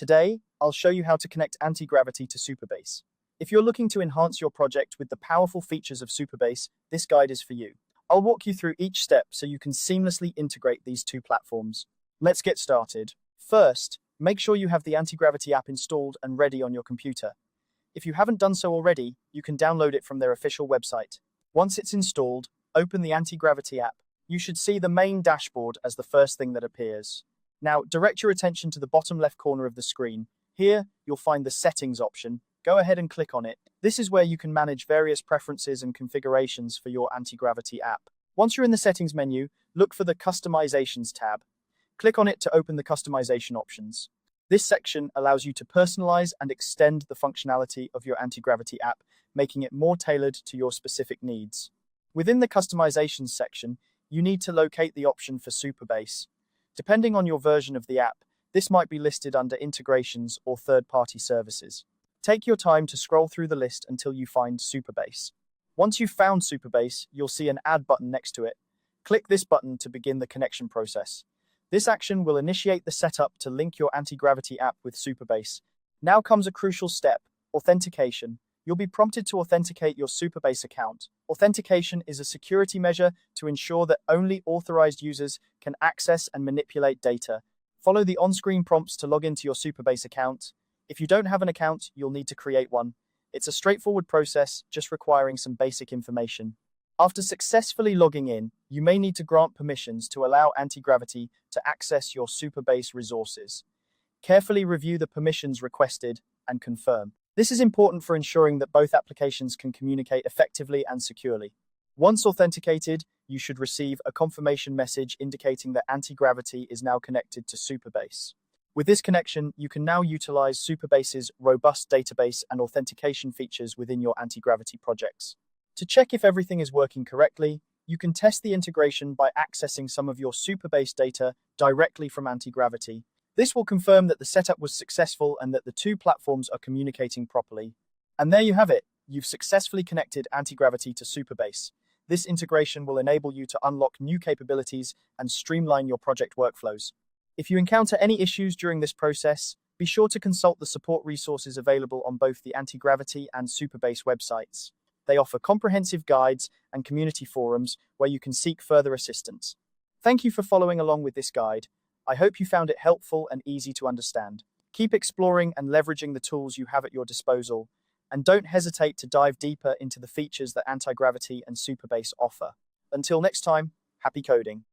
Today, I'll show you how to connect Antigravity to Supabase. If you're looking to enhance your project with the powerful features of Supabase, this guide is for you. I'll walk you through each step so you can seamlessly integrate these two platforms. Let's get started. First, make sure you have the Antigravity app installed and ready on your computer. If you haven't done so already, you can download it from their official website. Once it's installed, open the Antigravity app. You should see the main dashboard as the first thing that appears. Now, direct your attention to the bottom left corner of the screen. Here, you'll find the Settings option. Go ahead and click on it. This is where you can manage various preferences and configurations for your Antigravity app. Once you're in the Settings menu, look for the Customizations tab. Click on it to open the customization options. This section allows you to personalize and extend the functionality of your Antigravity app, making it more tailored to your specific needs. Within the Customizations section, you need to locate the option for Supabase. Depending on your version of the app, this might be listed under Integrations or Third-Party Services. Take your time to scroll through the list until you find Supabase. Once you've found Supabase, you'll see an Add button next to it. Click this button to begin the connection process. This action will initiate the setup to link your Antigravity app with Supabase. Now comes a crucial step: authentication. You'll be prompted to authenticate your Supabase account. Authentication is a security measure to ensure that only authorized users can access and manipulate data. Follow the on-screen prompts to log into your Supabase account. If you don't have an account, you'll need to create one. It's a straightforward process, just requiring some basic information. After successfully logging in, you may need to grant permissions to allow Antigravity to access your Supabase resources. Carefully review the permissions requested and confirm. This is important for ensuring that both applications can communicate effectively and securely. Once authenticated, you should receive a confirmation message indicating that Antigravity is now connected to Supabase. With this connection, you can now utilize Supabase's robust database and authentication features within your Antigravity projects. To check if everything is working correctly, you can test the integration by accessing some of your Supabase data directly from Antigravity. This will confirm that the setup was successful and that the two platforms are communicating properly. And there you have it. You've successfully connected Antigravity to Supabase. This integration will enable you to unlock new capabilities and streamline your project workflows. If you encounter any issues during this process, be sure to consult the support resources available on both the Antigravity and Supabase websites. They offer comprehensive guides and community forums where you can seek further assistance. Thank you for following along with this guide. I hope you found it helpful and easy to understand. Keep exploring and leveraging the tools you have at your disposal, and don't hesitate to dive deeper into the features that Antigravity and Supabase offer. Until next time, happy coding.